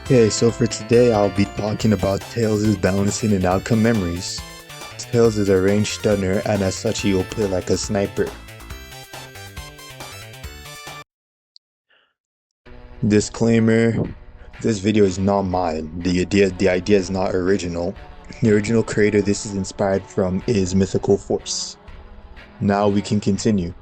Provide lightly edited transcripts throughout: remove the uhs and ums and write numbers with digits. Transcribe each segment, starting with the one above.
Okay, so for today I'll be talking about Tails' balancing and outcome memories. Tails is a ranged stunner and as such he will play like a sniper. Disclaimer, this video is not mine. The idea is not original. The original creator this is inspired from is Mythical Force. Now we can continue.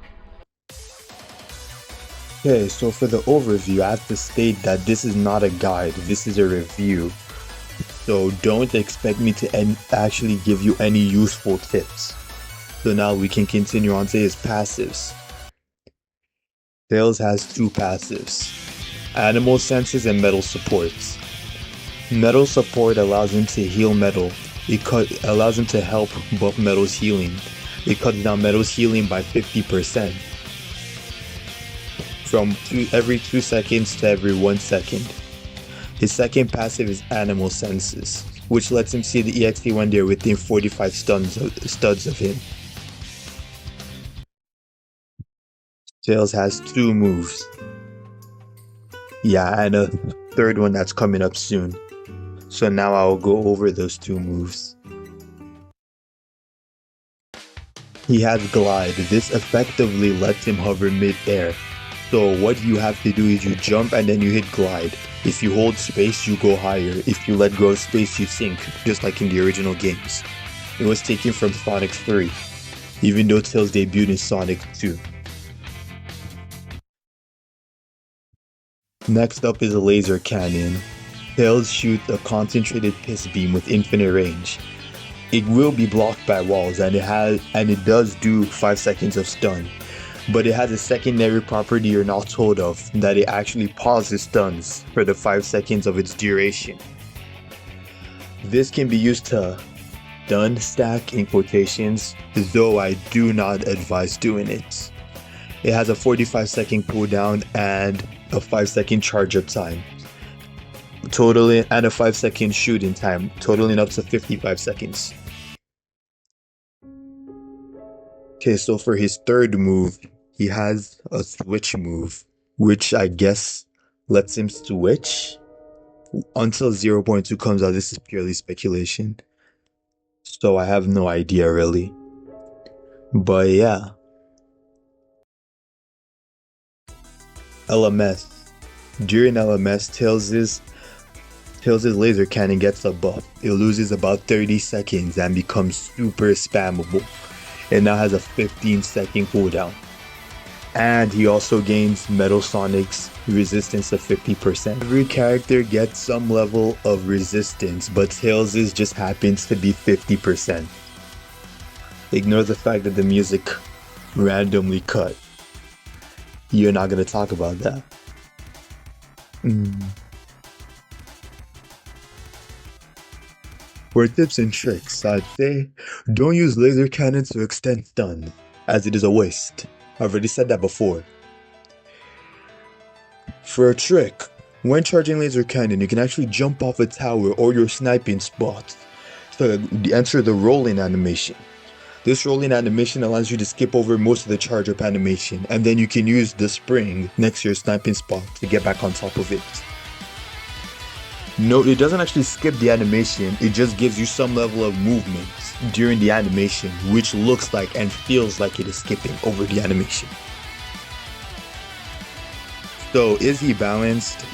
Okay, so for the overview, I have to state that this is not a guide, this is a review. So don't expect me to actually give you any useful tips. So now we can continue on to his passives. Tails has two passives: Animal Senses and Metal Supports. Metal Support allows him to heal Metal. It allows him to help buff Metal's healing. It cuts down Metal's healing by 50%. From every 2 seconds to every 1 second. His second passive is Animal Senses, which lets him see the EXE when they're within 45 studs of him. Tails has two moves. Yeah, and a third one that's coming up soon. So now I'll go over those two moves. He has Glide. This effectively lets him hover mid-air. So what you have to do is you jump and then you hit Glide. If you hold space, you go higher. If you let go of space, you sink, just like in the original games. It was taken from Sonic 3, even though Tails debuted in Sonic 2. Next up is a laser cannon. Tails shoots a concentrated piss beam with infinite range. It will be blocked by walls and it does do 5 seconds of stun. But it has a secondary property you're not told of, that it actually pauses stuns for the 5 seconds of its duration. This can be used to stun stack in quotations, though I do not advise doing it. It has a 45-second cooldown and a 5-second charge up time. Totaling and a 5-second shooting time, totaling up to 55 seconds. Okay, so for his third move, he has a switch move, which I guess lets him switch until 0.2 comes out. This is purely speculation, so I have no idea really. But yeah. LMS. During LMS, Tails' laser cannon gets a buff. It loses about 30 seconds and becomes super spammable. It now has a 15-second cooldown. And he also gains Metal Sonic's resistance of 50%. Every character gets some level of resistance, but Tails' just happens to be 50%. Ignore the fact that the music randomly cut. You're not gonna talk about that. For tips and tricks, I'd say don't use laser cannons to extend stun, as it is a waste. I've already said that before. For a trick, when charging laser cannon, you can actually jump off a tower or your sniping spot to enter the rolling animation. This rolling animation allows you to skip over most of the charge up animation, and then you can use the spring next to your sniping spot to get back on top of it. No, it doesn't actually skip the animation, it just gives you some level of movement during the animation, which looks like and feels like it is skipping over the animation. So, is he balanced?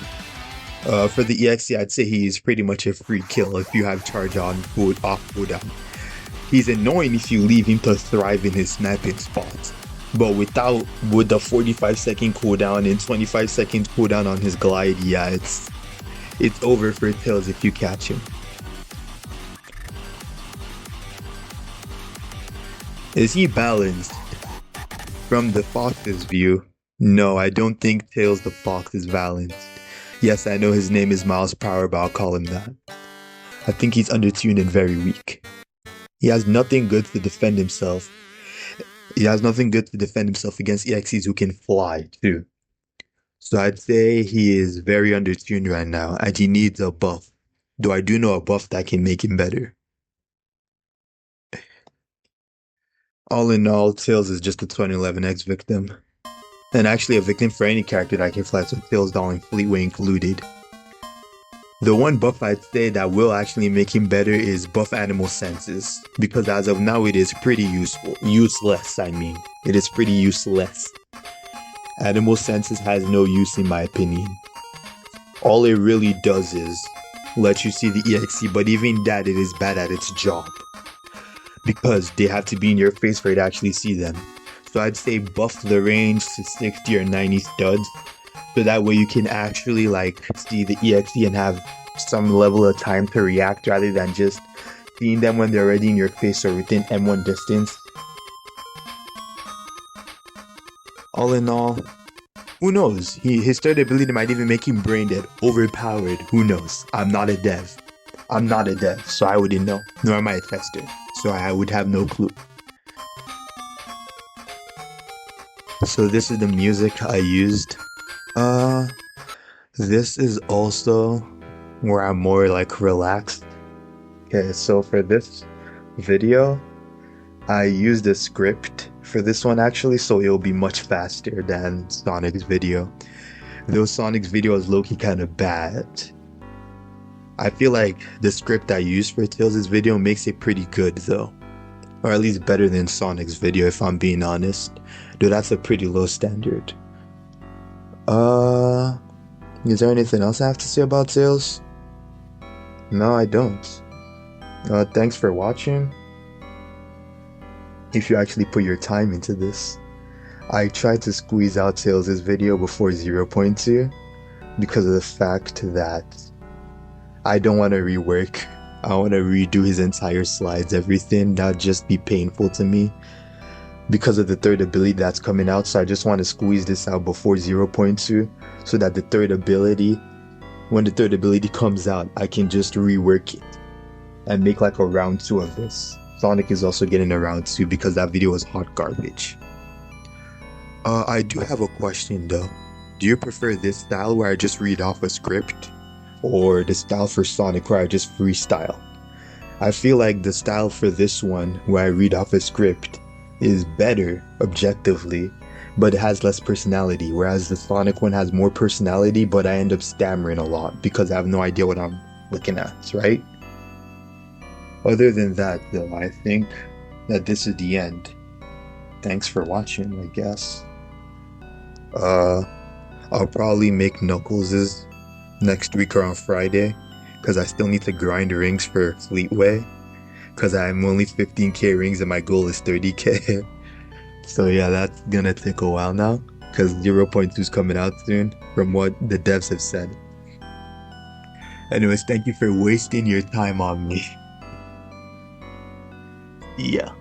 For the EXE, I'd say he is pretty much a free kill if you have charge on, off cooldown. He's annoying if you leave him to thrive in his sniping spot. But with the 45-second cooldown and 25 seconds cooldown on his glide, yeah, it's over for Tails if you catch him. Is he balanced? From the Fox's view, no, I don't think Tails the Fox is balanced. Yes, I know his name is Miles Power, but I'll call him that. I think he's undertuned and very weak. He has nothing good to defend himself. He has nothing good to defend himself against EXEs who can fly, too. So I'd say he is very undertuned right now, and he needs a buff. Though I do know a buff that can make him better. All in all, Tails is just a 2011X victim. And actually a victim for any character that can fly, so Tails Doll and Fleetway included. The one buff I'd say that will actually make him better is buff animal senses, because as of now it is pretty useless. It is pretty useless. Animal senses has no use in my opinion. All it really does is let you see the EXE, but even that, it is bad at its job, because they have to be in your face for you to actually see them. So I'd say buff the range to 60 or 90 studs, so that way you can actually like see the EXE and have some level of time to react rather than just seeing them when they're already in your face or within M1 distance. All in all, who knows? His third ability might even make him brain dead, overpowered. Who knows? I'm not a dev. So I wouldn't know. Nor am I a tester, so I would have no clue. So this is the music I used. This is also where I'm more like relaxed. Okay, so for this video, I used a script for this one actually, so it'll be much faster than Sonic's video. Though Sonic's video is low-key kind of bad. I feel like the script I used for Tails' video makes it pretty good though. Or at least better than Sonic's video if I'm being honest. Though that's a pretty low standard. Is there anything else I have to say about Tails? No, I don't. Thanks for watching. If you actually put your time into this. I tried to squeeze out Tails' video before 0.2 because of the fact that I don't want to rework. I want to redo his entire slides, everything. That'd just be painful to me because of the third ability that's coming out. So I just want to squeeze this out before 0.2 so that the third ability, when the third ability comes out, I can just rework it and make like a round 2 of this. Sonic is also getting a round 2 because that video was hot garbage. I do have a question though. Do you prefer this style where I just read off a script, or the style for Sonic where I just freestyle? I feel like the style for this one where I read off a script is better objectively, but it has less personality, whereas the Sonic one has more personality, but I end up stammering a lot because I have no idea what I'm looking at, right? Other than that though, I think that this is the end. Thanks for watching, I guess. I'll probably make Knuckles' next week or on Friday, because I still need to grind rings for Fleetway, because I'm only 15k rings and my goal is 30k. So yeah, that's gonna take a while now, because 0.2 is coming out soon, from what the devs have said. Anyways, thank you for wasting your time on me. Yeah.